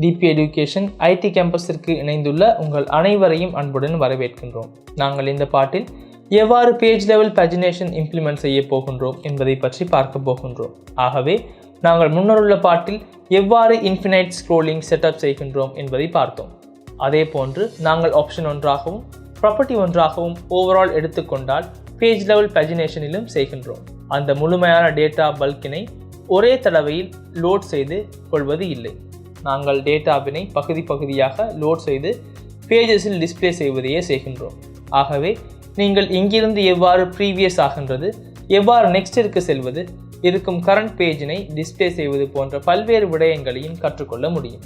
DP education ID கேம்பஸிற்கு இணைந்துள்ள உங்கள் அனைவரையும் அன்புடன் வரவேற்கின்றோம். நாங்கள் இந்த பாட்டில் எவ்வாறு பேஜ் லெவல் பேஜினேஷன் இம்ப்ளிமெண்ட் செய்ய போகின்றோம் என்பதை பற்றி பார்க்க போகின்றோம். ஆகவே நாங்கள் முன்னருள்ள பாட்டில் எவ்வாறு இன்ஃபினைட் ஸ்க்ரோலிங் செட்டப் செய்கின்றோம் என்பதை பார்த்தோம். அதே போன்று நாங்கள் ஆப்ஷன் ஒன்றாகவும் ப்ராப்பர்ட்டி ஒன்றாகவும் ஓவரால் எடுத்துக்கொண்டால் பேஜ் லெவல் பேஜினேஷனிலும் செய்கின்றோம். அந்த முழுமையான டேட்டா பல்கினை ஒரே தடவையில் லோட் செய்து கொள்வது இல்லை. நாங்கள் டேட்டாவினை பகுதி பகுதியாக லோட் செய்து பேஜஸில் டிஸ்பிளே செய்வதையே செய்கின்றோம். ஆகவே நீங்கள் இங்கிருந்து எவ்வாறு ப்ரீவியஸ் ஆகின்றது, எவ்வாறு நெக்ஸ்டிற்கு செல்வது, இருக்கும் கரண்ட் பேஜினை டிஸ்பிளே செய்வது போன்ற பல்வேறு விடயங்களையும் கற்றுக்கொள்ள முடியும்.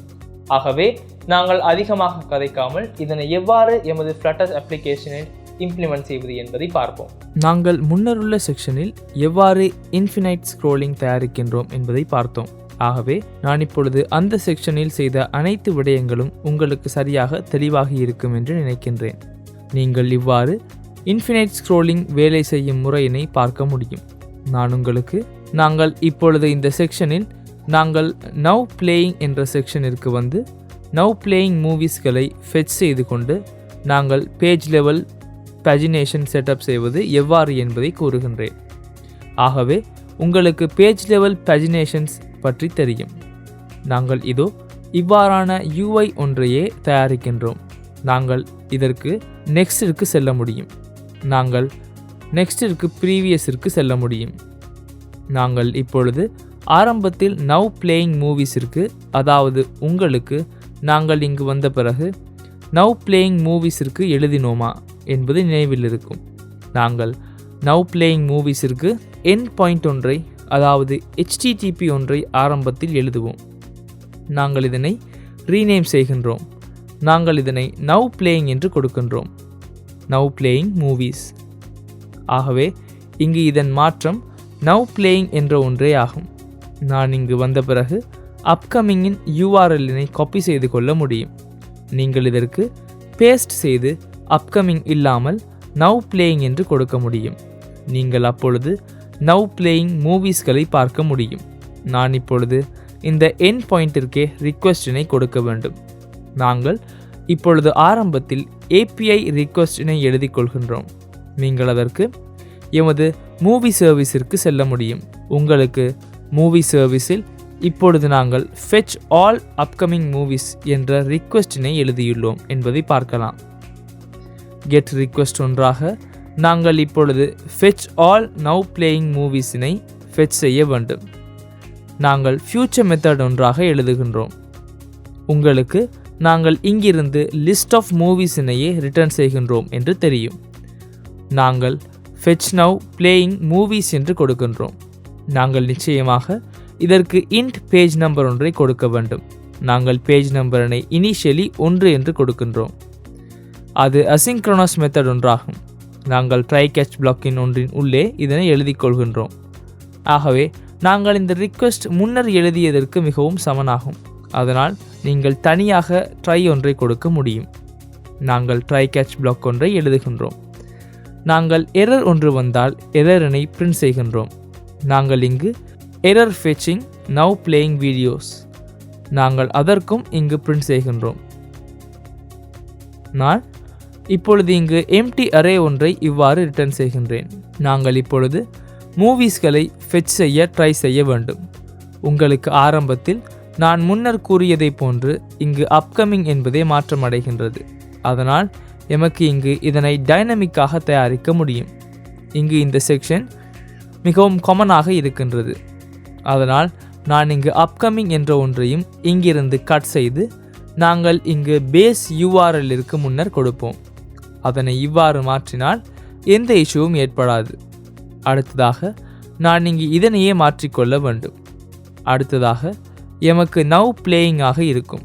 ஆகவே நாங்கள் அதிகமாக கதைக்காமல் இதனை எவ்வாறு எமது ஃப்ளட்டர் அப்ளிகேஷனில் இம்ப்ளிமெண்ட் செய்வது என்பதை பார்ப்போம். நாங்கள் முன்னருள்ள செக்ஷனில் எவ்வாறு இன்ஃபினைட் ஸ்க்ரோலிங் தயாரிக்கின்றோம் என்பதை பார்த்தோம். ஆகவே நான் இப்பொழுது அந்த செக்ஷனில் செய்த அனைத்து விடயங்களும் உங்களுக்கு சரியாக தெளிவாகி இருக்கும் என்று நினைக்கின்றேன். நீங்கள் இவ்வாறு இன்ஃபினைட் ஸ்க்ரோலிங் வேலை செய்யும் முறையினை பார்க்க முடியும். நாங்கள் இப்பொழுது இந்த செக்ஷனில் நாங்கள் நவ் பிளேயிங் என்ற செக்ஷனிற்கு வந்து நவ் பிளேயிங் மூவிஸ்களை ஃபெச் செய்து கொண்டு நாங்கள் பேஜ் லெவல் பேஜினேஷன் செட்டப் செய்வது எவ்வாறு என்பதை கூறுகின்றேன். ஆகவே உங்களுக்கு பேஜ் லெவல் பேஜினேஷன்ஸ் பற்றி தெரியும். நாங்கள் இவ்வாறான UI ஒன்றையே தயாரிக்கின்றோம். நாங்கள் இதற்கு நெக்ஸ்டிற்கு செல்ல முடியும். நாங்கள் நெக்ஸ்டிற்கு ப்ரீவியஸிற்கு செல்ல முடியும். நாங்கள் இப்பொழுது ஆரம்பத்தில் நவ் பிளேயிங் மூவிஸிற்கு, அதாவது உங்களுக்கு நாங்கள் இங்கு வந்த பிறகு நவ் பிளேயிங் மூவிஸிற்கு எழுதினோமா என்பது நினைவில் இருக்கும். நாங்கள் நவ் பிளேயிங் மூவிஸிற்கு எண்ட் பாயிண்ட் ஒன்றை, அதாவது HTTP ஒன்றை ஆரம்பத்தில் எழுதுவோம். நாங்கள் இதனை ரீநேம் செய்கின்றோம். நாங்கள் இதனை நவ் பிளேயிங் என்று கொடுக்கின்றோம். Now playing movies. ஆகவே இங்கு இதன் மாற்றம் நவ் பிளேயிங் என்ற ஒன்றே ஆகும். நான் இங்கு வந்த பிறகு அப்கமிங்கின் URL-னை காப்பி செய்து கொள்ள முடியும். நீங்கள் இதற்கு பேஸ்ட் செய்து அப்கமிங் இல்லாமல் நவ் பிளேயிங் என்று கொடுக்க முடியும். நீங்கள் அப்பொழுது நவ் பிளேயிங் மூவிஸ்களை பார்க்க முடியும். நான் இப்பொழுது இந்த எண்ட் பாயிண்டிற்கே ரிக்வெஸ்டினை கொடுக்க வேண்டும். நாங்கள் இப்பொழுது ஆரம்பத்தில் API ரிக்வெஸ்டினை எழுதி கொள்கின்றோம். நீங்கள் அதற்கு எமது மூவி சர்வீஸிற்கு செல்ல முடியும். உங்களுக்கு மூவி சர்வீஸில் இப்பொழுது நாங்கள் ஃபெச் ஆல் அப்கமிங் மூவிஸ் என்ற ரிக்வெஸ்டினை எழுதியுள்ளோம் என்பதை பார்க்கலாம். கெட் ரிக்வெஸ்ட் ஒன்றாக நாங்கள் இப்பொழுது ஃபெச் ஆல் நவ் பிளேயிங் மூவிஸினை ஃபெச் செய்ய வேண்டும். நாங்கள் ஃபியூச்சர் மெத்தட் ஒன்றாக எழுதுகின்றோம். உங்களுக்கு நாங்கள் இங்கிருந்து லிஸ்ட் ஆஃப் மூவிஸினையே ரிட்டர்ன் செய்கின்றோம் என்று தெரியும். நாங்கள் ஃபெச் நவ் பிளேயிங் மூவிஸ் என்று கொடுக்கின்றோம். நாங்கள் நிச்சயமாக இதற்கு இன்ட் பேஜ் நம்பர் ஒன்றை கொடுக்க வேண்டும். நாங்கள் பேஜ் நம்பரினை இனிஷியலி 1 என்று கொடுக்கின்றோம். அது அசிங்க்ரோனஸ் மெத்தட் ஒன்றாகும். நாங்கள் ட்ரை கேட்ச் பிளாக்கின் ஒன்றின் உள்ளே இதனை எழுதி கொள்கின்றோம். ஆகவே நாங்கள் இந்த ரிக்வெஸ்ட் முன்னர் எழுதியதற்கு மிகவும் சமனாகும். அதனால் நீங்கள் தனியாக ட்ரை ஒன்றை கொடுக்க முடியும். நாங்கள் ட்ரை கேட்ச் பிளாக் ஒன்றை எழுதுகின்றோம். நாங்கள் எரர் ஒன்று வந்தால் எரரினை பிரிண்ட் செய்கின்றோம். நாங்கள் இங்கு error fetching now playing videos, நாங்கள் அதற்கும் இங்கு பிரிண்ட் செய்கின்றோம். நான் இப்பொழுது இங்கு எம்டி அரே ஒன்றை இவ்வாறு ரிட்டர்ன் செய்கின்றேன். நாங்கள் இப்பொழுது மூவிஸ்களை ஃபெச் செய்ய ட்ரை செய்ய வேண்டும். உங்களுக்கு ஆரம்பத்தில் நான் முன்னர் கூறியதை போன்று இங்கு அப்கமிங் என்பதே மாற்றமடைகின்றது. அதனால் எமக்கு இங்கு இதனை டைனமிக்காக தயாரிக்க முடியும். இங்கு இந்த செக்ஷன் மிகவும் காமனாக இருக்கின்றது. அதனால் நான் இங்கு அப்கமிங் என்ற ஒன்றையும் இங்கிருந்து கட் செய்து நாங்கள் இங்கு பேஸ் URL-ற்கு முன்னர் கொடுப்போம். அதனை இவ்வாறு மாற்றினால் எந்த இஷ்யூவும் ஏற்படாது. அடுத்ததாக நான் இங்கு இதனையே மாற்றிக்கொள்ள வேண்டும். அடுத்ததாக எமக்கு நவ் பிளேயிங் ஆக இருக்கும்.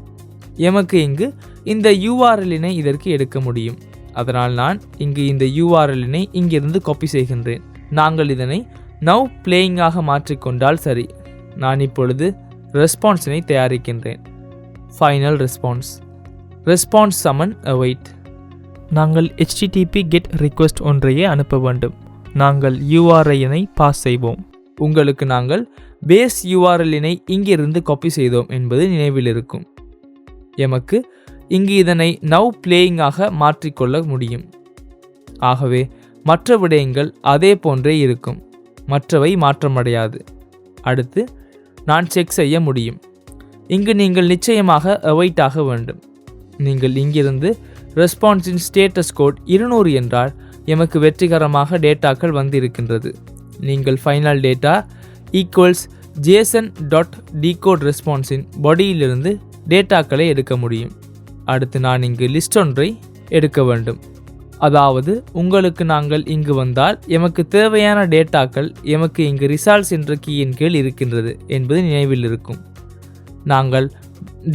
எமக்கு இங்கு இந்த URL-னை இதற்கு எடுக்க முடியும். அதனால் நான் இங்கு இந்த URL-னை இங்கிருந்து காப்பி செய்கின்றேன். நாங்கள் இதனை நவ் பிளேயிங் ஆக மாற்றிக்கொண்டால் சரி. நான் இப்பொழுது ரெஸ்பான்ஸினை தயாரிக்கின்றேன். ஃபைனல் ரெஸ்பான்ஸ் சமன் அவைட். நாங்கள் HTTP கெட் ரிக்வெஸ்ட் ஒன்றையே அனுப்ப வேண்டும். நாங்கள் URL-னை பாஸ் செய்வோம். உங்களுக்கு நாங்கள் பேஸ் URL-னை இங்கிருந்து காப்பி செய்தோம் என்பது நினைவில் இருக்கும். எமக்கு இங்கு இதனை நவ் பிளேயிங்காக மாற்றிக்கொள்ள முடியும். ஆகவே மற்ற விடயங்கள் அதே போன்றே இருக்கும், மற்றவை மாற்றமடையாது. அடுத்து நான் செக் செய்ய முடியும். இங்கு நீங்கள் நிச்சயமாக அவைட் ஆக வேண்டும். நீங்கள் இங்கிருந்து ரெஸ்பான்ஸின் ஸ்டேட்டஸ் கோட் 200 என்றால் எமக்கு வெற்றிகரமாக டேட்டாக்கள் வந்திருக்கின்றது. நீங்கள் ஃபைனல் டேட்டா ஈக்குவல்ஸ் json.decode ரெஸ்பான்ஸின் பாடியிலிருந்து டேட்டாக்களை எடுக்க முடியும். அடுத்து நான் இங்கு லிஸ்ட் ஒன்றை எடுக்க வேண்டும். அதாவது உங்களுக்கு நாங்கள் இங்கு வந்தால் எமக்கு தேவையான டேட்டாக்கள் எமக்கு இங்கு ரிசால்ட்ஸ் என்ற கீயின் கீழ் இருக்கின்றது என்பது நினைவில் இருக்கும். நாங்கள்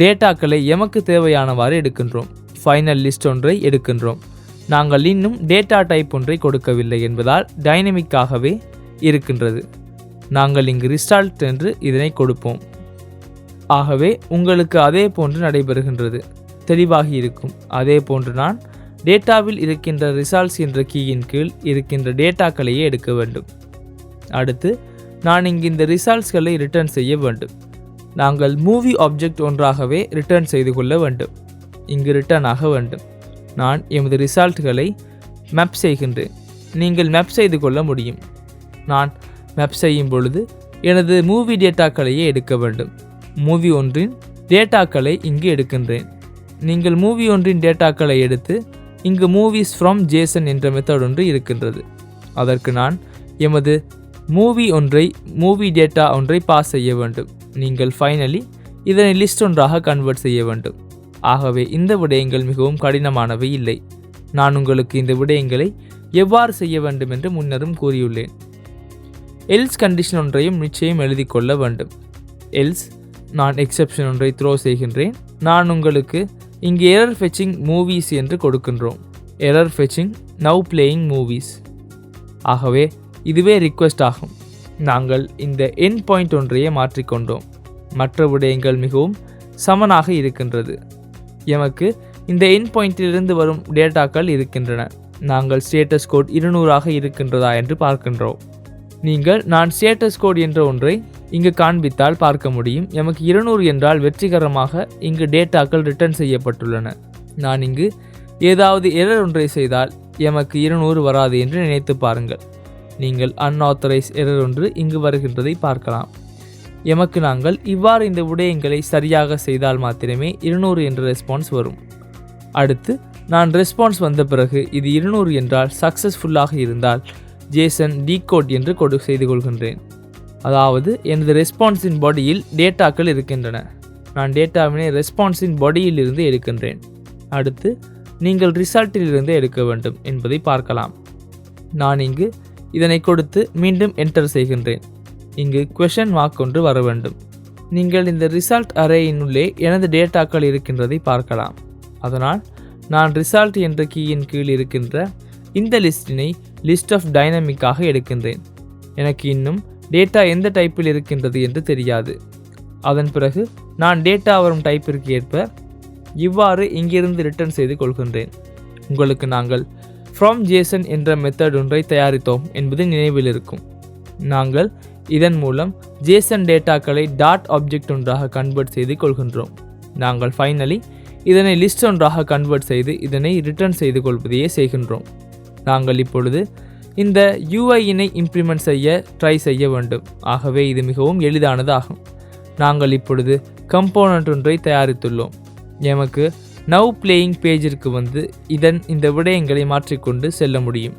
டேட்டாக்களை எமக்கு தேவையானவாறு எடுக்கின்றோம். ஃபைனல் லிஸ்ட் ஒன்றை எடுக்கின்றோம். நாங்கள் இன்னும் டேட்டா டைப் ஒன்றை கொடுக்கவில்லை என்பதால் டைனமிக்காகவே இருக்கின்றது. நாங்கள் இங்கு ரிசல்ட் என்று இதனை கொடுப்போம். ஆகவே உங்களுக்கு அதே போன்று நடைபெறுகின்றது, தெளிவாகி இருக்கும். அதே போன்று நான் டேட்டாவில் இருக்கின்ற ரிசால்ட்ஸ் என்ற கீயின் கீழ் இருக்கின்ற டேட்டாக்களையே எடுக்க வேண்டும். அடுத்து நான் இங்கு இந்த ரிசால்ட்ஸ்களை ரிட்டர்ன் செய்ய வேண்டும். நாங்கள் மூவி ஆப்ஜெக்ட் ஒன்றாகவே ரிட்டர்ன் செய்து கொள்ள வேண்டும். இங்கு ரிட்டர்ன் ஆக வேண்டும். நான் எமது ரிசால்ட்களை மேப் செய்கின்றேன். நீங்கள் மேப் செய்து கொள்ள முடியும். நான் மேப் செய்யும் பொழுது எனது மூவி டேட்டாக்களையே எடுக்க வேண்டும். மூவி ஒன்றின் டேட்டாக்களை இங்கு எடுக்கின்றேன். நீங்கள் மூவி ஒன்றின் டேட்டாக்களை எடுத்து இங்கு மூவிஸ் ஃப்ரம் ஜேசன் என்ற மெத்தட் ஒன்று இருக்கின்றது. அதற்கு நான் எமது மூவி டேட்டா ஒன்றை பாஸ் செய்ய வேண்டும். நீங்கள் ஃபைனலி இதனை லிஸ்ட் ஒன்றாக கன்வெர்ட் செய்ய வேண்டும். ஆகவே இந்த விடயங்கள் மிகவும் கடினமானவை இல்லை. நான் உங்களுக்கு இந்த விடயங்களை எவ்வாறு செய்ய வேண்டும் என்று முன்னரும் கூறியுள்ளேன். எல்ஸ் கண்டிஷன் ஒன்றையும் நிச்சயம் எழுதி கொள்ள வேண்டும். எல்ஸ் நான் எக்ஸெப்ஷன் ஒன்றை த்ரோ செய்கின்றேன். நான் உங்களுக்கு இங்கு எரர் ஃபெச்சிங் மூவிஸ் என்று கொடுக்கின்றோம். Error fetching now playing movies. ஆகவே இதுவே ரிக்வெஸ்ட் ஆகும். நாங்கள் இந்த எண்ட் பாயிண்ட் ஒன்றையே மாற்றிக்கொண்டோம். மற்ற விடயங்கள் மிகவும் சமனாக இருக்கின்றது. எமக்கு இந்த எண்ட் பாயிண்டிலிருந்து வரும் டேட்டாக்கள் இருக்கின்றன. நாங்கள் ஸ்டேட்டஸ் கோட் 200ஆக இருக்கின்றதா என்று பார்க்கின்றோம். நீங்கள் நான் ஸ்டேட்டஸ் கோட் என்ற ஒன்றை இங்கு காண்பித்தால் பார்க்க முடியும். எமக்கு 200 என்றால் வெற்றிகரமாக இங்கு டேட்டாக்கள் ரிட்டர்ன் செய்யப்பட்டுள்ளன. நான் இங்கு ஏதாவது எரர் ஒன்றை செய்தால் எமக்கு 200 வராது என்று நினைத்து பாருங்கள். நீங்கள் அன்ஆத்தரைஸ் எரர் ஒன்று இங்கு வருகின்றதை பார்க்கலாம். எமக்கு நாங்கள் இவ்வாறு இந்த விடயங்களை சரியாக செய்தால் மாத்திரமே 200 என்ற ரெஸ்பான்ஸ் வரும். அடுத்து நான் ரெஸ்பான்ஸ் வந்த பிறகு இது 200 என்றால் சக்ஸஸ்ஃபுல்லாக இருந்தால் ஜேசன் டீகோட் என்று செய்து கொள்கின்றேன். அதாவது எனது ரெஸ்பான்ஸின் பாடியில் டேட்டாக்கள் இருக்கின்றன. நான் டேட்டாவினை ரெஸ்பான்ஸின் பாடியில் இருந்து எடுக்கின்றேன். அடுத்து நீங்கள் ரிசல்ட்டில் இருந்து எடுக்க வேண்டும் என்பதை பார்க்கலாம். நான் இங்கு இதனை கொடுத்து மீண்டும் என்டர் செய்கின்றேன். இங்கு குவெஷன் மார்க் ஒன்று வர வேண்டும். நீங்கள் இந்த ரிசல்ட் அரேயினுள்ளே எனது டேட்டாக்கள் இருக்கின்றதை பார்க்கலாம். அதனால் நான் ரிசல்ட் என்ற கீயின் கீழ் இருக்கின்ற இந்த லிஸ்டினை லிஸ்ட் ஆஃப் டைனமிக்காக எடுக்கின்றேன். எனக்கு இன்னும் டேட்டா எந்த டைப்பில் இருக்கின்றது என்று தெரியாது. அதன் பிறகு நான் டேட்டா வரும் டைப்பிற்கு ஏற்ப இவ்வாறு இங்கிருந்து ரிட்டர்ன் செய்து கொள்கின்றேன். உங்களுக்கு நாங்கள் ஃப்ரம் ஜேசன் என்ற மெத்தட் ஒன்றை தயாரித்தோம் என்பது நினைவில் இருக்கும். நாங்கள் இதன் மூலம் ஜேசன் டேட்டாக்களை டாட் ஆப்ஜெக்ட் ஒன்றாக கன்வெர்ட் செய்து கொள்கின்றோம். நாங்கள் ஃபைனலி இதனை லிஸ்ட் ஒன்றாக கன்வெர்ட் செய்து இதனை ரிட்டர்ன் செய்து கொள்வதையே செய்கின்றோம். நாங்கள் இப்பொழுது இந்த UIயினை இம்ப்ளிமெண்ட் செய்ய ட்ரை செய்ய வேண்டும். ஆகவே இது மிகவும் எளிதானது ஆகும். நாங்கள் இப்பொழுது கம்போனன்ட் ஒன்றை தயாரித்துள்ளோம். எமக்கு நவ் பிளேயிங் பேஜிற்கு வந்து இந்த விடயங்களை மாற்றிக்கொண்டு செல்ல முடியும்.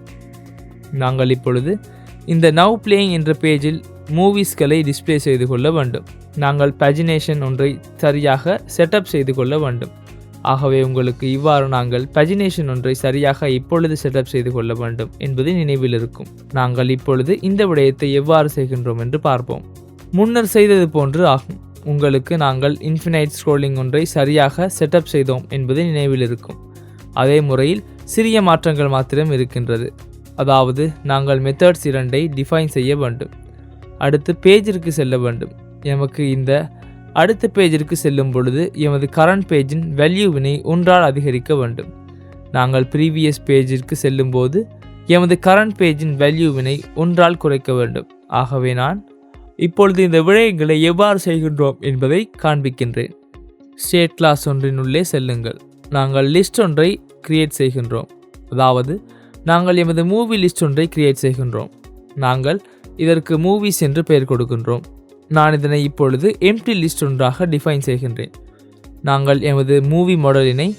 நாங்கள் இப்பொழுது இந்த நவ் பிளேயிங் என்ற பேஜில் மூவிஸ்களை டிஸ்பிளே செய்து கொள்ள வேண்டும். நாங்கள் பஜினேஷன் ஒன்றை சரியாக செட்டப் செய்து கொள்ள வேண்டும். ஆகவே உங்களுக்கு இவ்வாறு நாங்கள் பஜினேஷன் ஒன்றை சரியாக இப்பொழுது செட்டப் செய்து கொள்ள வேண்டும் என்பது நினைவில் இருக்கும். நாங்கள் இப்பொழுது இந்த விடயத்தை எவ்வாறு செய்கின்றோம் என்று பார்ப்போம். முன்னர் செய்தது போன்று ஆகும். உங்களுக்கு நாங்கள் இன்ஃபினைட் ஸ்க்ரோலிங் ஒன்றை சரியாக செட்டப் செய்தோம் என்பது நினைவில் இருக்கும். அதே முறையில் சிறிய மாற்றங்கள் மாத்திரம் இருக்கின்றது. அதாவது நாங்கள் மெத்தட்ஸ் 2ஐ டிஃபைன் செய்ய வேண்டும். அடுத்து பேஜிற்கு செல்ல வேண்டும். எமக்கு இந்த அடுத்த பேஜிற்கு செல்லும் பொழுது எமது கரண்ட் பேஜின் வேல்யூவினை 1ஆல் அதிகரிக்க வேண்டும். நாங்கள் ப்ரீவியஸ் பேஜிற்கு செல்லும் போது எமது கரண்ட் பேஜின் வேல்யூவினை 1ஆல் குறைக்க வேண்டும். ஆகவே நான் இப்பொழுது இந்த விடயங்களை எவ்வாறு செய்கின்றோம் என்பதை காண்பிக்கின்றேன். ஸ்டேட் கிளாஸ் ஒன்றினுள்ளே செல்லுங்கள். நாங்கள் லிஸ்ட் ஒன்றை கிரியேட் செய்கின்றோம். அதாவது நாங்கள் எமது மூவி லிஸ்ட் ஒன்றை கிரியேட் செய்கின்றோம். நாங்கள் இதற்கு மூவிஸ் என்று பெயர் கொடுக்கின்றோம். நான் இதனை இப்பொழுது எம்டி லிஸ்ட் ஒன்றாக டிஃபைன் செய்கின்றேன். நாங்கள் எமது மூவி மாடலினை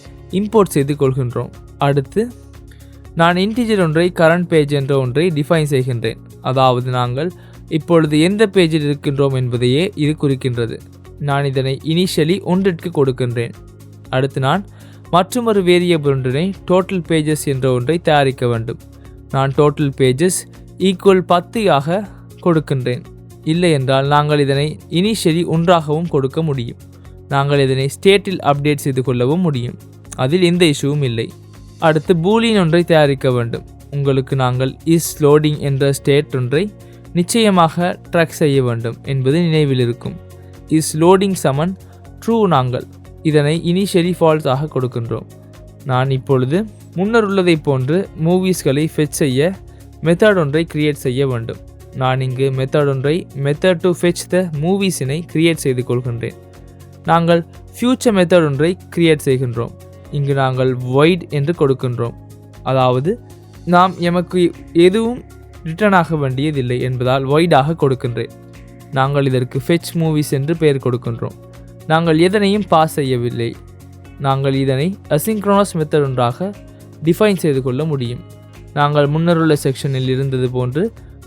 இம்போர்ட் செய்து கொள்கின்றோம். அடுத்து நான் இன்டிஜர் ஒன்றை கரண்ட் பேஜ் என்ற ஒன்றை டிஃபைன் செய்கின்றேன். அதாவது நாங்கள் இப்பொழுது எந்த பேஜில் இருக்கின்றோம் என்பதையே இது குறிக்கின்றது. நான் இதனை இனிஷியலி 1ற்கு கொடுக்கின்றேன். அடுத்து நான் மற்றொரு வேரியபிள் ஒன்றினை டோட்டல் பேஜஸ் என்ற ஒன்றை தயாரிக்க வேண்டும். நான் டோட்டல் பேஜஸ் ஈக்குவல் 10 ஆக கொடுக்கின்றேன். இல்லை என்றால் நாங்கள் இதனை இனிஷியலி 1ஆகவும் கொடுக்க முடியும். நாங்கள் இதனை ஸ்டேட்டில் அப்டேட் செய்து கொள்ளவும் முடியும். அதில் எந்த இஷ்யூவும் இல்லை. அடுத்து பூலியன் ஒன்றை தயாரிக்க வேண்டும். உங்களுக்கு நாங்கள் இஸ் லோடிங் என்ற ஸ்டேட் ஒன்றை நிச்சயமாக ட்ராக் செய்ய வேண்டும் என்பது நினைவில் இருக்கும். இஸ் லோடிங் சமன் ட்ரூ. நாங்கள் இதனை இனிஷியலி ஃபால்ஸ் ஆக கொடுக்கின்றோம். நான் இப்பொழுது முன்னர் உள்ளதை போன்று மூவிஸ்களை ஃபெச் செய்ய மெத்தட் ஒன்றை கிரியேட் செய்ய வேண்டும். நான் இங்கு மெத்தட் ஒன்றை மெத்தட் டு ஃபெச் த மூவிஸினை கிரியேட் செய்து கொள்கின்றேன். நாங்கள் ஃபியூச்சர் மெத்தட் ஒன்றை கிரியேட் செய்கின்றோம். இங்கு நாங்கள் void என்று கொடுக்கின்றோம். அதாவது நாம் எமக்கு எதுவும் ரிட்டர்ன் ஆக வேண்டியதில்லை என்பதால் void ஆக கொடுக்கின்றேன். நாங்கள் இதற்கு fetch movies என்று பெயர் கொடுக்கின்றோம். நாங்கள் எதனையும் பாஸ் செய்யவில்லை. நாங்கள் இதனை asynchronous மெத்தட் ஒன்றாக டிஃபைன் செய்து கொள்ள முடியும். நாங்கள் முன்னருள்ள செக்ஷனில் இருந்தது போன்று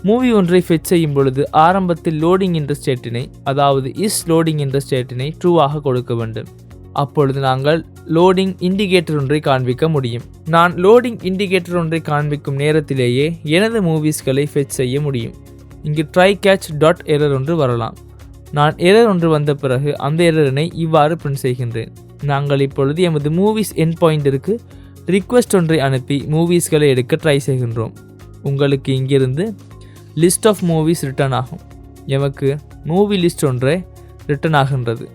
மூவி ஒன்றை ஃபெச் செய்யும் பொழுது ஆரம்பத்தில் லோடிங் என்ற ஸ்டேட்டினை, அதாவது இஸ் லோடிங் என்ற ஸ்டேட்டினை ட்ரூவாக கொடுக்க வேண்டும். அப்பொழுது நாங்கள் லோடிங் இண்டிகேட்டர் ஒன்றை காண்பிக்க முடியும். நான் லோடிங் இண்டிகேட்டர் ஒன்றை காண்பிக்கும் நேரத்திலேயே எனது மூவிஸ்களை ஃபெச் செய்ய முடியும். இங்கு ட்ரை கேட்ச் டாட் எரர் ஒன்று வரலாம். நான் எரர் ஒன்று வந்த பிறகு அந்த எரரினை இவ்வாறு பிரிண்ட் செய்கின்றேன். நாங்கள் இப்பொழுது எமது மூவிஸ் எண்ட் பாயிண்டருக்கு ரிக்வெஸ்ட் ஒன்றை அனுப்பி மூவிஸ்களை எடுக்க ட்ரை செய்கின்றோம். உங்களுக்கு இங்கிருந்து லிஸ்ட் ஆஃப் மூவிஸ் ரிட்டர்ன் ஆகும். எமக்கு மூவி லிஸ்ட் ஒன்றை ரிட்டர்ன் ஆகின்றது.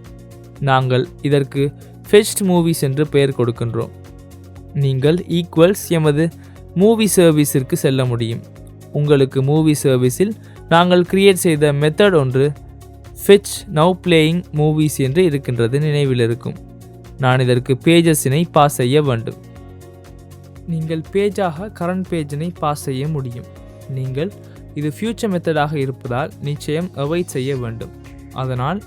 நாங்கள் இதற்கு ஃபெச்ட் மூவிஸ் என்று பெயர் கொடுக்கின்றோம். நீங்கள் ஈக்குவல்ஸ் எமது மூவி சர்வீஸிற்கு செல்ல முடியும். உங்களுக்கு மூவி சர்வீஸில் நாங்கள் கிரியேட் செய்த மெத்தட் ஒன்று fetch now playing movies என்று இருக்கின்றது, நினைவில் இருக்கும். நான் இதற்கு பேஜஸினை பாஸ் செய்ய வேண்டும். நீங்கள் பேஜாக கரண்ட் பேஜினை பாஸ் செய்ய முடியும். நீங்கள் இது ஃபியூச்சர் மெத்தடாக இருப்பதால் நிச்சயம் அவாய்ட் செய்ய வேண்டும். அதனால்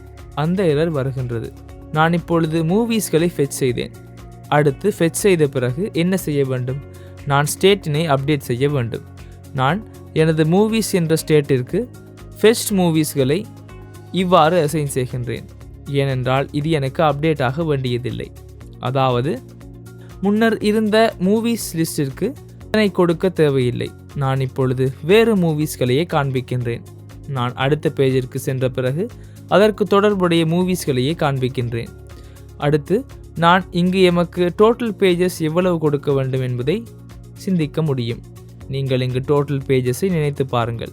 அந்த எரர் வருகின்றது. நான் இப்பொழுது மூவிஸ்களை ஃபெச் செய்தேன். அடுத்து ஃபெச் செய்த பிறகு என்ன செய்ய வேண்டும்? நான் ஸ்டேட்டினை அப்டேட் செய்ய வேண்டும். நான் எனது மூவிஸ் என்ற ஸ்டேட்டிற்கு ஃபெச்ட் மூவிஸ்களை இவ்வாறு அசைன் செய்கின்றேன். ஏனென்றால் இது எனக்கு அப்டேட் ஆக வேண்டியதில்லை. அதாவது முன்னர் இருந்த மூவிஸ் லிஸ்டிற்கு இதனை கொடுக்க தேவையில்லை. நான் இப்பொழுது வேறு மூவிஸ்களையே காண்பிக்கின்றேன். நான் அடுத்த பேஜிற்கு சென்ற பிறகு அதற்கு தொடர்புடைய மூவிஸ்களையே காண்பிக்கின்றேன். அடுத்து நான் இங்கு எமக்கு டோட்டல் பேஜஸ் எவ்வளவு கொடுக்க வேண்டும் என்பதை சிந்திக்க முடியும். நீங்கள் இங்கு டோட்டல் பேஜஸை நினைத்து பாருங்கள்.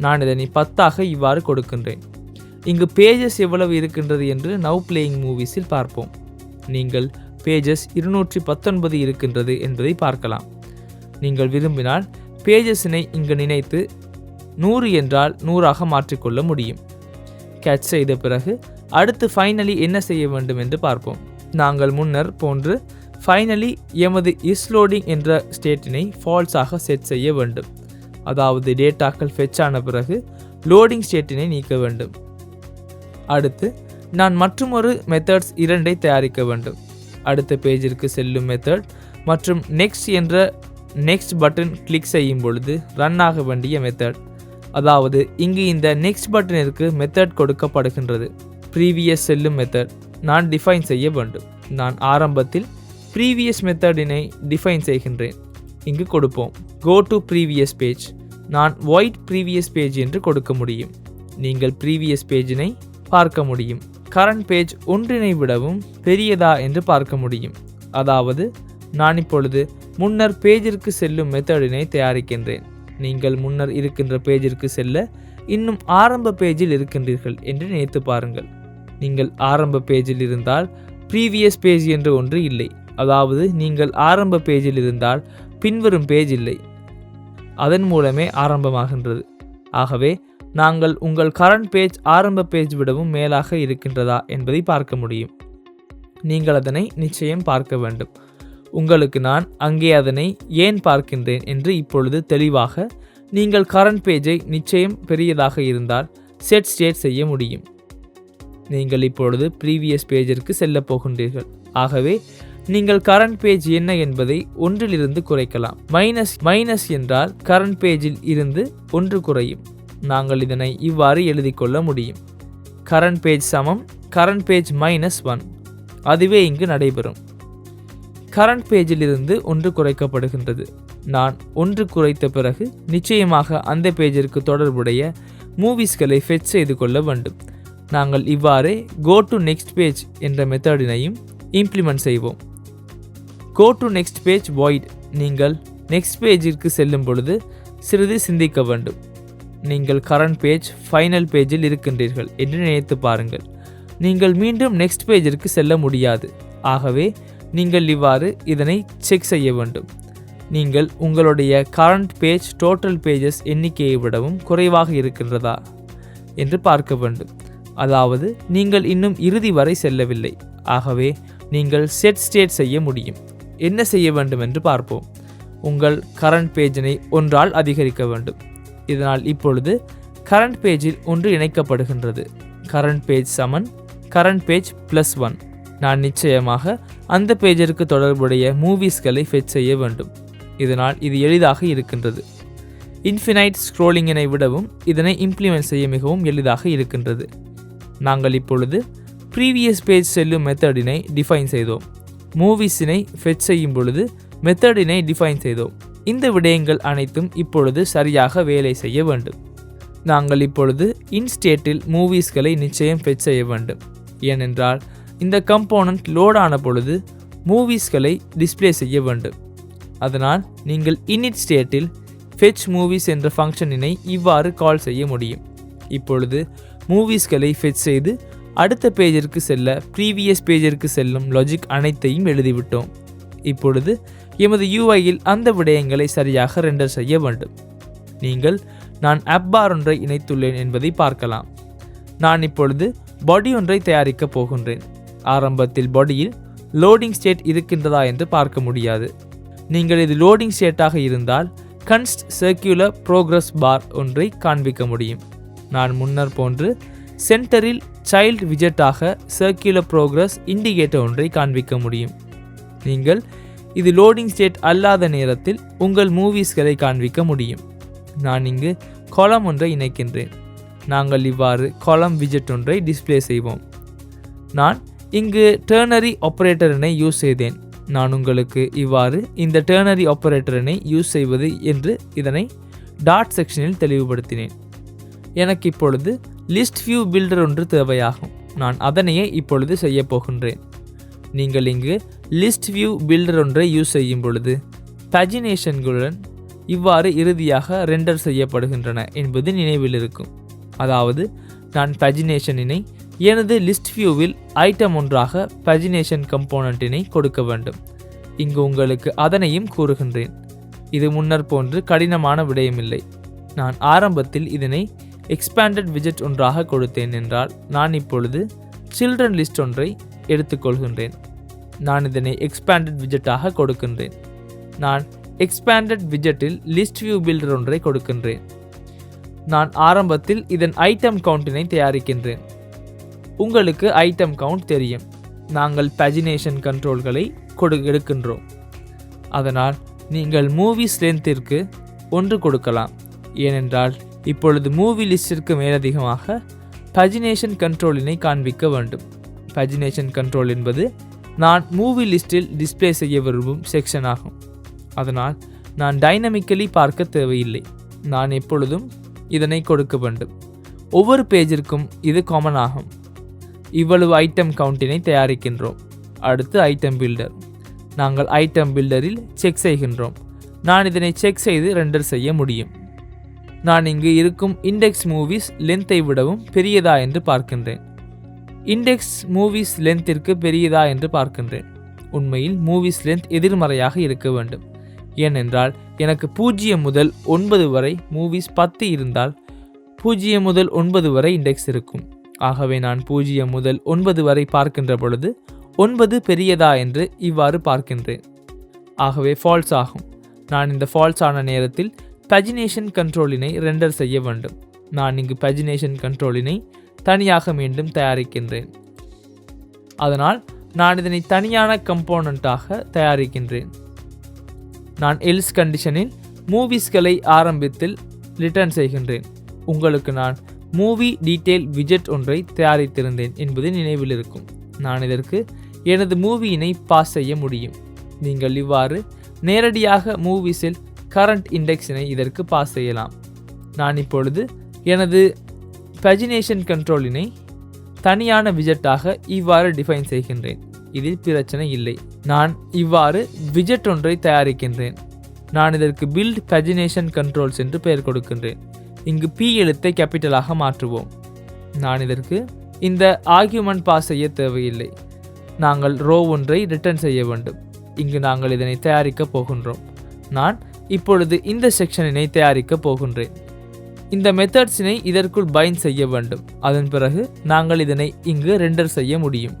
நான் இதனை 10ஆக இவ்வாறு கொடுக்கின்றேன். இங்கு பேஜஸ் எவ்வளவு இருக்கின்றது என்று நவ் பிளேயிங் மூவிஸில் பார்ப்போம். நீங்கள் பேஜஸ் 219 இருக்கின்றது என்பதை பார்க்கலாம். நீங்கள் விரும்பினால் பேஜஸினை இங்கு நினைத்து 100 என்றால் 100ஆக மாற்றிக்கொள்ள முடியும். கேட்ச் செய்த பிறகு அடுத்து ஃபைனலி என்ன செய்ய வேண்டும் என்று பார்ப்போம். நாங்கள் முன்னர் போன்று ஃபைனலி எமது இஸ் லோடிங் என்ற ஸ்டேட்டினை ஃபால்ஸாக செட் செய்ய வேண்டும். அதாவது டேட்டாக்கள் ஃபெச் ஆன பிறகு லோடிங் ஸ்டேட்டினை நீக்க வேண்டும். அடுத்து நான் மற்றொரு மெத்தட்ஸ் 2ஐ தயாரிக்க வேண்டும். அடுத்த பேஜிற்கு செல்லும் மெத்தட் மற்றும் நெக்ஸ்ட் என்ற நெக்ஸ்ட் பட்டன் கிளிக் செய்யும் பொழுது ரன் ஆக வேண்டிய மெத்தட். அதாவது இங்கு இந்த நெக்ஸ்ட் பட்டனிற்கு மெத்தட் கொடுக்கப்படுகின்றது. ப்ரீவியஸ் செல்லும் மெத்தட் நான் டிஃபைன் செய்ய வேண்டும். நான் ஆரம்பத்தில் ப்ரீவியஸ் மெத்தடினை டிஃபைன் செய்கின்றேன். இங்கு கொடுப்போம் கோ டு ப்ரீவியஸ் பேஜ். நான் void ப்ரீவியஸ் பேஜ் என்று கொடுக்க முடியும். நீங்கள் ப்ரீவியஸ் பேஜினை பார்க்க முடியும். கரண்ட் பேஜ் ஒன்றினை விடவும் பெரியதா என்று பார்க்க முடியும். அதாவது நான் இப்பொழுது முன்னர் பேஜிற்கு செல்லும் மெத்தடினை தயாரிக்கின்றேன். நீங்கள் முன்னர் இருக்கின்ற பேஜிற்கு செல்ல இன்னும் ஆரம்ப பேஜில் இருக்கின்றீர்கள் என்று நினைத்து பாருங்கள். நீங்கள் ஆரம்ப பேஜில் இருந்தால் ப்ரீவியஸ் பேஜ் என்று ஒன்று இல்லை. அதாவது நீங்கள் ஆரம்ப பேஜில் இருந்தால் பின்வரும் பேஜ் இல்லை. அதன் மூலமே ஆரம்பமாகின்றது. ஆகவே நாங்கள் உங்கள் கரண்ட் பேஜ் ஆரம்ப பேஜ் விடவும் மேலாக இருக்கின்றதா என்பதை பார்க்க முடியும். நீங்கள் அதனை நிச்சயம் பார்க்க வேண்டும். உங்களுக்கு நான் அங்கே அதனை ஏன் பார்க்கின்றேன் என்று இப்பொழுது தெளிவாக நீங்கள் கரண்ட் பேஜை நிச்சயம் பெரியதாக இருந்தால் செட் ஸ்டேட் செய்ய முடியும். நீங்கள் இப்பொழுது ப்ரீவியஸ் பேஜிற்கு செல்ல போகின்றீர்கள். ஆகவே நீங்கள் கரண்ட் பேஜ் என்ன என்பதை ஒன்றிலிருந்து குறைக்கலாம். மைனஸ் என்றால் கரண்ட் பேஜில் இருந்து 1 குறையும். நாங்கள் இதனை இவ்வாறு எழுதி கொள்ள முடியும். கரண்ட் பேஜ் சமம் கரண்ட் பேஜ் -1. அதுவே இங்கு நடைபெறும். கரண்ட் பேஜில் இருந்து 1 குறைக்கப்படுகின்றது. நான் 1 குறைத்த பிறகு நிச்சயமாக அந்த பேஜிற்கு தொடர்புடைய மூவிஸ்களை ஃபெச் செய்து கொள்ள வேண்டும். நாங்கள் இவ்வாறே கோ டு நெக்ஸ்ட் பேஜ் என்ற மெத்தடினையும் இம்ப்ளிமெண்ட் செய்வோம். Go to next page void. நீங்கள் நெக்ஸ்ட் பேஜிற்கு செல்லும் பொழுது சிறிது சிந்திக்க வேண்டும். நீங்கள் கரண்ட் பேஜ் ஃபைனல் பேஜில் இருக்கின்றீர்கள் என்று நினைத்து பாருங்கள். நீங்கள் மீண்டும் நெக்ஸ்ட் பேஜிற்கு செல்ல முடியாது. ஆகவே நீங்கள் இவ்வாறு இதனை செக் செய்ய வேண்டும். நீங்கள் உங்களுடைய கரண்ட் பேஜ் டோட்டல் பேஜஸ் எண்ணிக்கையை விடவும் குறைவாக இருக்கின்றதா என்று பார்க்க வேண்டும். அதாவது நீங்கள் இன்னும் இறுதி வரை செல்லவில்லை. ஆகவே நீங்கள் செட் ஸ்டேட் செய்ய முடியும். என்ன செய்ய வேண்டும் என்று பார்ப்போம். உங்கள் கரண்ட் பேஜினை 1ஆல் அதிகரிக்க வேண்டும். இதனால் இப்பொழுது கரண்ட் பேஜில் 1 இணைக்கப்படுகின்றது. கரண்ட் பேஜ் சமன் கரண்ட் பேஜ் +1. நான் நிச்சயமாக அந்த பேஜிற்கு தொடர்புடைய மூவிஸ்களை ஃபெச் செய்ய வேண்டும். இதனால் இது எளிதாக இருக்கின்றது. இன்ஃபினைட் ஸ்க்ரோலிங்கினை விடவும் இதனை இம்ப்ளிமெண்ட் செய்ய மிகவும் எளிதாக இருக்கின்றது. நாங்கள் இப்பொழுது ப்ரீவியஸ் பேஜ் செல்லும் மெத்தடினை டிஃபைன் செய்தோம். மூவிஸினை ஃபெச் செய்யும் பொழுது மெத்தடினை டிஃபைன் செய்தோம். இந்த விடயங்கள் அனைத்தும் இப்பொழுது சரியாக வேலை செய்ய வேண்டும். நாங்கள் இப்பொழுது இன்ஸ்டேட்டில் மூவிஸ்களை நிச்சயம் ஃபெச் செய்ய வேண்டும். ஏனென்றால் இந்த கம்போனன்ட் லோட் ஆன பொழுது மூவிஸ்களை டிஸ்ப்ளே செய்ய வேண்டும். அதனால் நீங்கள் இனிட் ஸ்டேட்டில் ஃபெச் மூவிஸ் என்ற ஃபங்க்ஷனினை இவ்வாறு கால் செய்ய முடியும். இப்பொழுது மூவிஸ்களை ஃபெச் செய்து அடுத்த பேஜிற்கு செல்ல ப்ரீவியஸ் பேஜிற்கு செல்லும் லாஜிக் அனைத்தையும் எழுதிவிட்டோம். இப்பொழுது எமது UIயில் அந்த விடயங்களை சரியாக ரெண்டர் செய்ய வேண்டும். நீங்கள் நான் ஆப் பார் ஒன்றை இணைத்துள்ளேன் என்பதை பார்க்கலாம். நான் இப்பொழுது பாடி ஒன்றை தயாரிக்கப் போகின்றேன். ஆரம்பத்தில் பாடியில் லோடிங் ஸ்டேட் இருக்கின்றதா என்று பார்க்க முடியாது. நீங்கள் இது லோடிங் ஸ்டேட்டாக இருந்தால் கன்ஸ்ட் சர்க்குலர் ப்ரோக்ரஸ் பார் ஒன்றை காண்பிக்க முடியும். நான் முன்னர் போன்று சென்டரில் சைல்ட் விஜெட்டாக சர்க்குலர் ப்ரோக்ரஸ் இண்டிகேட்டர் ஒன்றை காண்பிக்க முடியும். நீங்கள் இது லோடிங் ஸ்டேட் அல்லாத நேரத்தில் உங்கள் மூவிஸ்களை காண்பிக்க முடியும். நான் இங்கு காலம் ஒன்றை இணைக்கின்றேன். நாங்கள் இவ்வாறு காலம் விஜெட் ஒன்றை டிஸ்ப்ளே செய்வோம். நான் இங்கு டெர்னரி ஆப்பரேட்டரினை யூஸ் செய்தேன். நான் உங்களுக்கு இவ்வாறு இந்த டெர்னரி ஆப்பரேட்டரினை யூஸ் செய்வது என்று இதனை டாட் செக்ஷனில் தெளிவுபடுத்தினேன். எனக்கு இப்பொழுது லிஸ்ட் வியூ பில்டர் ஒன்று தேவையாகும். நான் அதனையே இப்பொழுது செய்ய போகின்றேன். நீங்கள் இங்கு லிஸ்ட் வியூ பில்டர் ஒன்றை யூஸ் செய்யும் பொழுது பஜினேஷன்களுடன் இவ்வாறு இறுதியாக ரெண்டர் செய்யப்படுகின்றன என்பது நினைவில் இருக்கும். அதாவது நான் பஜினேஷனினை எனது லிஸ்ட் வியூவில் ஐட்டம் ஒன்றாக பஜினேஷன் கம்போனன்ட்டினை கொடுக்க வேண்டும். இங்கு உங்களுக்கு அதனையும் கூறுகின்றேன். இது முன்னர் போன்று கடினமான விடயமில்லை. நான் ஆரம்பத்தில் இதனை எக்ஸ்பேண்டட் விஜெட் ஒன்றாக கொடுத்தேன் என்றால் நான் இப்பொழுது சில்ட்ரன் லிஸ்ட் ஒன்றை எடுத்துக்கொள்கின்றேன். நான் இதனை எக்ஸ்பேண்டட் விஜெட்டாக கொடுக்கின்றேன். நான் எக்ஸ்பேண்டட் விஜெட்டில் லிஸ்ட் வியூ பில்டர் ஒன்றை கொடுக்கின்றேன். நான் ஆரம்பத்தில் இதன் ஐட்டம் கவுண்டினை தயாரிக்கின்றேன். உங்களுக்கு ஐட்டம் கவுண்ட் தெரியும். நாங்கள் பஜினேஷன் கண்ட்ரோல்களை எடுக்கின்றோம். அதனால் நீங்கள் மூவிஸ் லென்த்திற்கு 1 கொடுக்கலாம். ஏனென்றால் இப்பொழுது மூவி லிஸ்டிற்கு மேலதிகமாக பஜினேஷன் கண்ட்ரோலினை காண்பிக்க வேண்டும். பஜினேஷன் கண்ட்ரோல் என்பது நான் மூவி லிஸ்டில் டிஸ்ப்ளே செய்ய விரும்பும் செக்ஷன் ஆகும். அதனால் நான் டைனமிக்கலி பார்க்க தேவையில்லை. நான் எப்பொழுதும் இதனை கொடுக்க வேண்டும். ஒவ்வொரு பேஜிற்கும் இது காமன் ஆகும். இவ்வளவு ஐட்டம் கவுண்டினை தயாரிக்கின்றோம். அடுத்து ஐட்டம் பில்டர். நாங்கள் ஐட்டம் பில்டரில் செக் செய்கின்றோம். நான் இதனை செக் செய்து ரெண்டர் செய்ய முடியும். நான் இங்கு இருக்கும் இண்டெக்ஸ் மூவிஸ் லென்த்தை விடவும் பெரியதா என்று பார்க்கின்றேன். இண்டெக்ஸ் மூவிஸ் லென்த்திற்கு பெரியதா என்று பார்க்கின்றேன். உண்மையில் மூவிஸ் லென்த் எதிர்மறையாக இருக்க வேண்டும். ஏனென்றால் எனக்கு 0 முதல் 9 வரை மூவிஸ் 10 இருந்தால் 0 முதல் 9 வரை இண்டெக்ஸ் இருக்கும். ஆகவே நான் 0 முதல் 9 வரை பார்க்கின்ற பொழுது 9 பெரியதா என்று இவ்வாறு பார்க்கின்றேன். ஆகவே ஃபால்ஸ் ஆகும். நான் இந்த ஃபால்ஸ் ஆன நேரத்தில் பஜினேஷன் கண்ட்ரோலினை ரெண்டர் செய்ய வேண்டும். நான் இங்கு பஜினேஷன் கண்ட்ரோலினை தனியாக மீண்டும் தயாரிக்கின்றேன். அதனால் நான் இதனை தனியான கம்போனண்ட்டாக தயாரிக்கின்றேன். நான் எல்ஸ் கண்டிஷனில் மூவிஸ்களை ஆரம்பத்தில் ரிட்டர்ன் செய்கின்றேன். உங்களுக்கு நான் மூவி டீட்டெயில் விஜெட் ஒன்றை தயாரித்திருந்தேன் என்பது நினைவில் இருக்கும். நான் இதற்கு எனது மூவியினை பாஸ் செய்ய முடியும். நீங்கள் இவ்வாறு நேரடியாக மூவிஸில் கரண்ட் இண்டெக்ஸினை இதற்கு பாஸ் செய்யலாம். நான் இப்பொழுது எனது பஜினேஷன் கண்ட்ரோலினை தனியான விஜெட்டாக இவ்வாறு டிஃபைன் செய்கின்றேன். இதில் பிரச்சனை இல்லை. நான் இவ்வாறு விஜெட் ஒன்றை தயாரிக்கின்றேன். நான் இதற்கு பில்ட் பஜினேஷன் கண்ட்ரோல்ஸ் என்று பெயர் கொடுக்கின்றேன். இங்கு P எழுத்தை கேபிட்டலாக மாற்றுவோம். நான் இதற்கு இந்த ஆர்கியூமெண்ட் பாஸ் செய்ய தேவையில்லை. நாங்கள் ரோ ஒன்றை ரிட்டர்ன் செய்ய வேண்டும். இங்கு நாங்கள் இதனை தயாரிக்கப் போகின்றோம். நான் இப்பொழுது இந்த செக்ஷனினை தயாரிக்கப் போகின்றேன். இந்த மெத்தட்ஸினை இதற்குள் பைண்ட் செய்ய வேண்டும். அதன் பிறகு நாங்கள் இதனை இங்கு ரெண்டர் செய்ய முடியும்.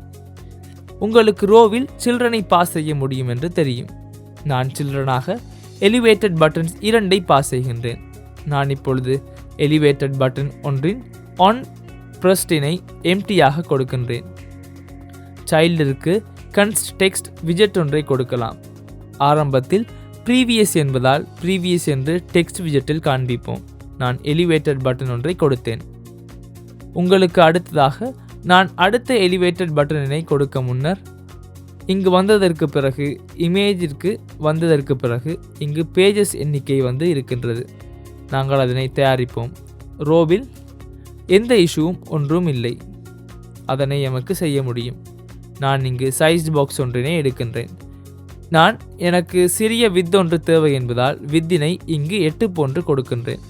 உங்களுக்கு ரோவில் சில்ட்ரனை பாஸ் செய்ய முடியும் என்று தெரியும். நான் சில்ட்ரனாக எலிவேட்டட் பட்டன்ஸ் 2ஐ பாஸ் செய்கின்றேன். நான் இப்பொழுது எலிவேட்டட் பட்டன் ஒன்றின் ஆன் பிரஸ்டினை எம்டியாக கொடுக்கின்றேன். சைல்டிற்கு கன்ஸ்ட் டெக்ஸ்ட் விஜெட் ஒன்றை கொடுக்கலாம். ஆரம்பத்தில் ப்ரீவியஸ் என்பதால் ப்ரீவியஸ் என்று டெக்ஸ்ட் விஜெட்டில் காண்பிப்போம். நான் எலிவேட்டட் பட்டன் ஒன்றை கொடுத்தேன். உங்களுக்கு அடுத்ததாக நான் அடுத்த எலிவேட்டட் பட்டனினை கொடுக்க முன்னர் இங்கு வந்ததற்கு பிறகு இமேஜிற்கு வந்ததற்கு பிறகு இங்கு பேஜஸ் எண்ணிக்கை வந்து இருக்கின்றது. நாங்கள் அதனை தயாரிப்போம். ரோவில் எந்த இஷ்யூவும் ஒன்றும் இல்லை. அதனை எமக்கு செய்ய முடியும். நான் இங்கு சைஸ்ட் பாக்ஸ் ஒன்றினை எடுக்கின்றேன். நான் எனக்கு சிறிய வித் ஒன்று தேவை என்பதால் வித்தினை இங்கு 8 போன்று கொடுக்கின்றேன்.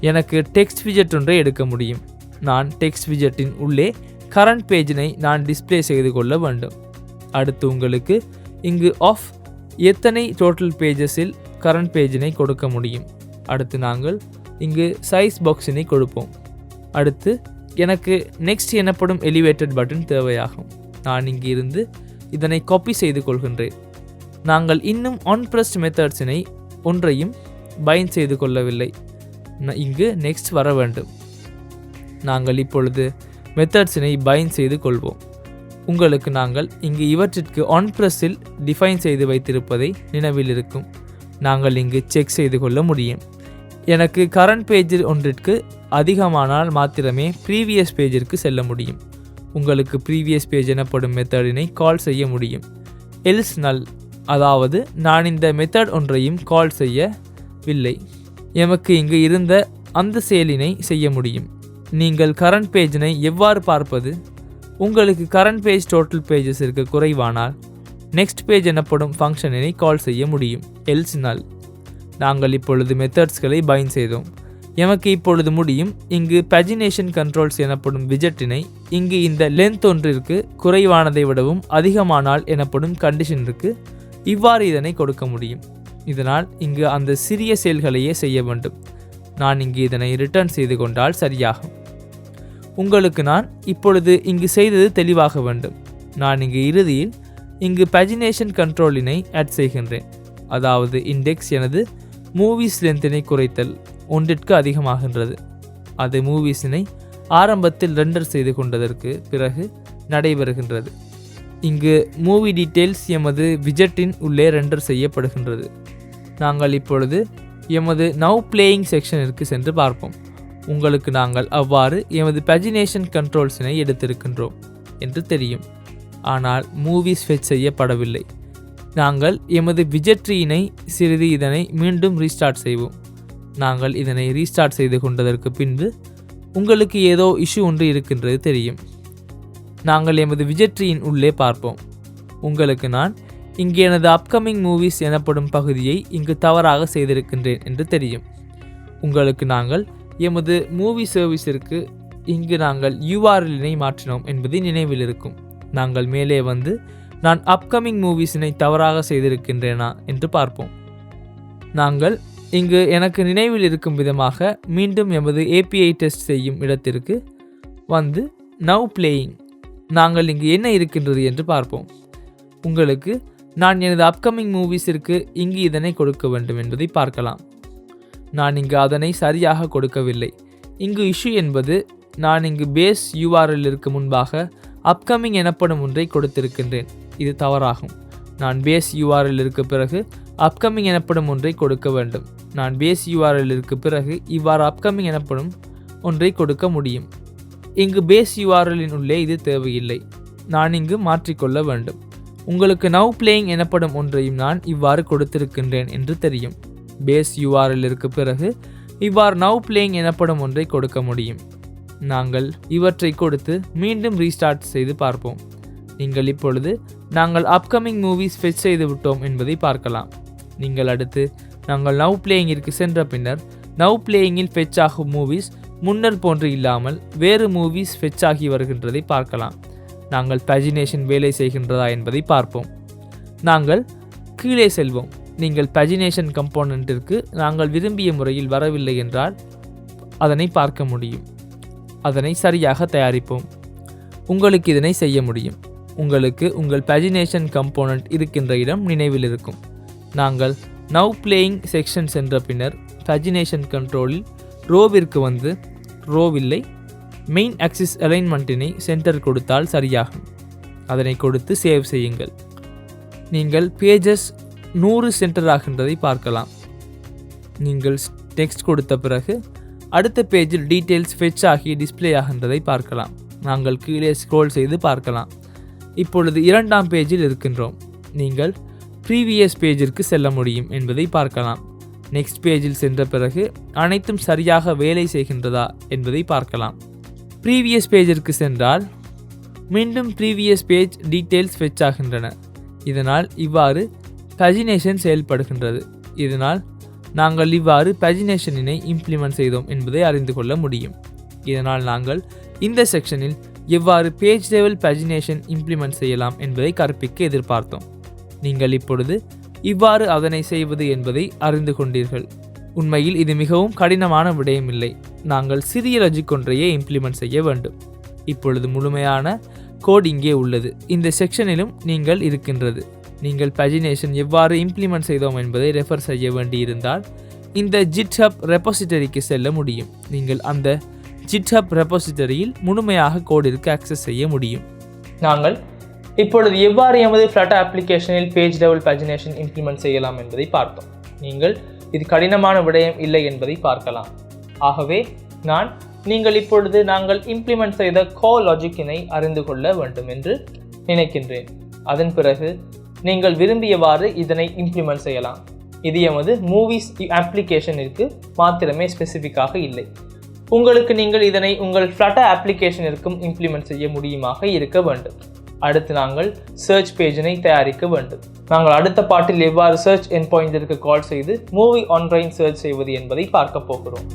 எனக்கு டெக்ஸ்ட் விஜெட் ஒன்றை எடுக்க முடியும். நான் டெக்ஸ்ட் விஜெட்டின் உள்ளே கரண்ட் பேஜினை நான் டிஸ்ப்ளே செய்து கொள்ள வேண்டும். அடுத்து உங்களுக்கு இங்கு ஆஃப் எத்தனை டோட்டல் பேஜஸில் கரண்ட் பேஜினை கொடுக்க முடியும். அடுத்து நாங்கள் இங்கு சைஸ் பாக்ஸினை கொடுப்போம். அடுத்து எனக்கு நெக்ஸ்ட் எனப்படும் எலிவேட்டட் பட்டன் தேவையாகும். நான் இங்கு இருந்து இதனை காப்பி செய்து கொள்கின்றேன். நாங்கள் இன்னும் ஆன்பிரஸ்ட் மெத்தட்ஸினை ஒன்றையும் பைண்ட் செய்து கொள்ளவில்லை. இங்கு நெக்ஸ்ட் வர வேண்டும். நாங்கள் இப்பொழுது மெத்தட்ஸினை பைண்ட் செய்து கொள்வோம். உங்களுக்கு நாங்கள் இங்கு இவற்றிற்கு ஆன்பிரஸில் டிஃபைன் செய்து வைத்திருப்பதை நினைவில் இருக்கும். நாங்கள் இங்கு செக் செய்து கொள்ள முடியும். எனக்கு கரண்ட் பேஜில் ஒன்றிற்கு அதிகமானால் மாத்திரமே ப்ரீவியஸ் பேஜிற்கு செல்ல முடியும். உங்களுக்கு ப்ரீவியஸ் பேஜ் எனப்படும் மெத்தடினை கால் செய்ய முடியும். எல்ஸ் நல், அதாவது நான் இந்த மெத்தட் ஒன்றையும் கால் செய்யவில்லை. எமக்கு இங்கு இருந்த அந்த செயலினை செய்ய முடியும். நீங்கள் கரண்ட் பேஜினை எவ்வாறு பார்ப்பது? உங்களுக்கு கரண்ட் பேஜ் டோட்டல் பேஜஸிற்கு குறைவானால் நெக்ஸ்ட் பேஜ் எனப்படும் ஃபங்க்ஷனினை கால் செய்ய முடியும். எல்ஸ் நல். நாங்கள் இப்பொழுது மெத்தட்ஸ்களை பைண்ட் செய்தோம். எமக்கு இப்பொழுது முடியும் இங்கு பஜினேஷன் கண்ட்ரோல்ஸ் எனப்படும் விஜெட்டினை இங்கு இந்த லென்த் ஒன்றிற்கு குறைவானதை விடவும் அதிகமானால் எனப்படும் கண்டிஷனிற்கு இவ்வாறு இதனை கொடுக்க முடியும். இதனால் இங்கு அந்த சிறிய செயல்களையே செய்ய வேண்டும். நான் இங்கு இதனை ரிட்டர்ன் செய்து கொண்டால் சரியாகும். உங்களுக்கு நான் இப்பொழுது இங்கு செய்தது தெளிவாக வேண்டும். நான் இங்கு இறுதியில் இங்கு பஜினேஷன் கண்ட்ரோலினை ஆட் செய்கின்றேன். அதாவது இண்டெக்ஸ் எனது மூவிஸ் லென்த்தினை குறைத்தல் ஒன்றிற்கு அதிகமாகின்றது. அது மூவிஸினை ஆரம்பத்தில் ரெண்டர் செய்து கொண்டதற்கு பிறகு நடைபெறுகின்றது. இங்கு மூவி டீட்டெயில்ஸ் எமது விஜெட்டின் உள்ளே ரெண்டர் செய்யப்படுகின்றது. நாங்கள் இப்பொழுது எமது நவ் பிளேயிங் செக்ஷனிற்கு சென்று பார்ப்போம். உங்களுக்கு நாங்கள் அவ்வாறு எமது பஜினேஷன் கண்ட்ரோல்ஸினை எடுத்திருக்கின்றோம் என்று தெரியும். ஆனால் மூவிஸ் ஃபெச் செய்யப்படவில்லை. நாங்கள் எமது விஜெட்ரியினை சிறிது இதனை மீண்டும் ரீஸ்டார்ட் செய்வோம். நாங்கள் இதனை ரீஸ்டார்ட் செய்து கொண்டதற்கு பின்பு உங்களுக்கு ஏதோ இஷ்யூ ஒன்று இருக்கின்றது தெரியும். நாங்கள் எமது விஜெட்ரியின் உள்ளே பார்ப்போம். உங்களுக்கு நான் இங்கு எனது அப்கமிங் மூவிஸ் எனப்படும் பகுதியை இங்கு தவறாக செய்திருக்கின்றேன் என்று தெரியும். உங்களுக்கு நாங்கள் எமது மூவி சர்வீஸிற்கு இங்கு நாங்கள் URL-இனை மாற்றினோம் என்பது நினைவில் இருக்கும். நாங்கள் மேலே வந்து நான் அப்கமிங் மூவிஸினை தவறாக செய்திருக்கின்றேனா என்று பார்ப்போம். நாங்கள் இங்கு எனக்கு நினைவில் இருக்கும் விதமாக மீண்டும் எமது API டெஸ்ட் செய்யும் இடத்திற்கு வந்து நவ் பிளேயிங் நாங்கள் இங்கு என்ன இருக்கின்றது என்று பார்ப்போம். உங்களுக்கு நான் எனது அப்கமிங் மூவிஸிற்கு இங்கு இதனை கொடுக்க வேண்டும் என்பதை பார்க்கலாம். நான் இங்கு அதனை சரியாக கொடுக்கவில்லை. இங்கு இஷ்யூ என்பது நான் இங்கு பேஸ் URLற்கு முன்பாக அப்கமிங் எனப்படும் ஒன்றை கொடுத்திருக்கின்றேன். இது தவறாகும். நான் பேஸ் URLற்கு பிறகு அப்கமிங் எனப்படும் ஒன்றை கொடுக்க வேண்டும். நான் பேஸ் URLற்கு பிறகு இவ்வாறு அப்கமிங் எனப்படும் ஒன்றை கொடுக்க முடியும். இங்கு பேஸ் URLின் உள்ளே இது தேவையில்லை. நான் இங்கு மாற்றிக்கொள்ள வேண்டும். உங்களுக்கு நவ் பிளேயிங் எனப்படும் ஒன்றையும் நான் இவ்வாறு கொடுத்திருக்கின்றேன் என்று தெரியும். பேஸ் URLற்கு பிறகு இவ்வாறு நவ் பிளேயிங் எனப்படும் ஒன்றை கொடுக்க முடியும். நாங்கள் இவற்றை கொடுத்து மீண்டும் ரீஸ்டார்ட் செய்து பார்ப்போம். நீங்கள் இப்பொழுது நாங்கள் அப்கமிங் மூவிஸ் ஃபெச் செய்து விட்டோம் என்பதை பார்க்கலாம். நீங்கள் அடுத்து நாங்கள் நவ் பிளேயிங்கிற்கு சென்ற பின்னர் நவ் பிளேயிங்கில் ஃபெச் ஆகும் மூவிஸ் முன்னர் போன்று இல்லாமல் வேறு மூவிஸ் ஃபெச் ஆகி வருகின்றதை பார்க்கலாம். நாங்கள் பஜினேஷன் வேலை செய்கின்றதா என்பதை பார்ப்போம். நாங்கள் கீழே செல்வோம். நீங்கள் பஜினேஷன் கம்போனன்ட்டிற்கு நாங்கள் விரும்பிய முறையில் வரவில்லை என்றால் அதனை பார்க்க முடியும். அதனை சரியாக தயாரிப்போம். உங்களுக்கு இதனை செய்ய முடியும். உங்களுக்கு உங்கள் பஜினேஷன் கம்போனன்ட் இருக்கின்ற இடம் நினைவில் இருக்கும். நாங்கள் நவ் பிளேயிங் செக்ஷன் சென்ற பின்னர் பஜினேஷன் கண்ட்ரோலில் ரோவிற்கு வந்து ரோவில்லை மெயின் ஆக்சிஸ் அலைன்மெண்ட்டினை சென்டர் கொடுத்தால் சரியாகும். அதனை கொடுத்து சேவ் செய்யுங்கள். நீங்கள் பேஜஸ் 100 சென்டர் ஆகின்றதை பார்க்கலாம். நீங்கள் டெக்ஸ்ட் கொடுத்த பிறகு அடுத்த பேஜில் டீட்டெயில்ஸ் ஃபெச் ஆகி டிஸ்பிளே ஆகின்றதை பார்க்கலாம். நாங்கள் கீழே ஸ்க்ரோல் செய்து பார்க்கலாம். இப்பொழுது 2ஆம் பேஜில் இருக்கின்றோம். நீங்கள் ப்ரீவியஸ் பேஜிற்கு செல்ல முடியும் என்பதை பார்க்கலாம். நெக்ஸ்ட் பேஜில் சென்ற பிறகு அனைத்தும் சரியாக வேலை செய்கின்றதா என்பதை பார்க்கலாம். ப்ரீவியஸ் பேஜிற்கு சென்றால் மீண்டும் ப்ரீவியஸ் பேஜ் டீட்டெயில்ஸ் ஃபெச் ஆகின்றன. இதனால் இவ்வாறு பஜினேஷன் செயல்படுகின்றது. இதனால் நாங்கள் இவ்வாறு பஜினேஷனினை இம்ப்ளிமெண்ட் செய்தோம் என்பதை அறிந்து கொள்ள முடியும். இதனால் நாங்கள் இந்த செக்ஷனில் எவ்வாறு பேஜ் லெவல் பஜினேஷன் இம்ப்ளிமெண்ட் செய்யலாம் என்பதை கற்பிக்க எதிர்பார்த்தோம். நீங்கள் இப்பொழுது இவ்வாறு அதனை செய்வது என்பதை அறிந்து கொண்டீர்கள். உண்மையில் இது மிகவும் கடினமான விடயமில்லை. நாங்கள் சிறிய லாஜிக் ஒன்றையே இம்ப்ளிமெண்ட் செய்ய வேண்டும். இப்பொழுது முழுமையான கோட் இங்கே உள்ளது. இந்த செக்ஷனிலும் நீங்கள் இருக்கின்றது. நீங்கள் பஜினேஷன் எவ்வாறு இம்ப்ளிமெண்ட் செய்தோம் என்பதை ரெஃபர் செய்ய வேண்டியிருந்தால் இந்த ஜிட்ஹப் ரெபாசிட்டரிக்கு செல்ல முடியும். நீங்கள் அந்த ஜிட்ஹப் ரெபாசிட்டரியில் முழுமையாக கோடிற்கு ஆக்சஸ் செய்ய முடியும். நாங்கள் இப்பொழுது எவ்வாறு எமது ஃப்ளட்டர் அப்ளிகேஷனில் பேஜ் லெவல் பஜினேஷன் இம்ப்ளிமெண்ட் செய்யலாம் என்பதை பார்த்தோம். நீங்கள் இது கடினமான விடயம் இல்லை என்பதை பார்க்கலாம். ஆகவே நீங்கள் இப்பொழுது நாங்கள் இம்ப்ளிமெண்ட் செய்த கோர் லாஜிக்கினை அறிந்து கொள்ள வேண்டும் என்று நினைக்கின்றேன். அதன் பிறகு நீங்கள் விரும்பியவாறு இதனை இம்ப்ளிமெண்ட் செய்யலாம். இது எமது மூவிஸ் அப்ளிகேஷனிற்கு மாத்திரமே ஸ்பெசிஃபிக்காக இல்லை. உங்களுக்கு நீங்கள் இதனை உங்கள் ஃப்ளட்டர் அப்ளிகேஷனிற்கும் இம்ப்ளிமெண்ட் செய்ய முடியுமாக இருக்க வேண்டும். அடுத்து நாங்கள் சர்ச் பேஜினை தயாரிக்க வேண்டும். நாங்கள் அடுத்த பாட்டில் எவ்வாறு சர்ச் எண்ட் பாயிண்டிற்கு கால் செய்து மூவி ஆன்லைன் சர்ச் செய்வது என்பதை பார்க்க போகிறோம்.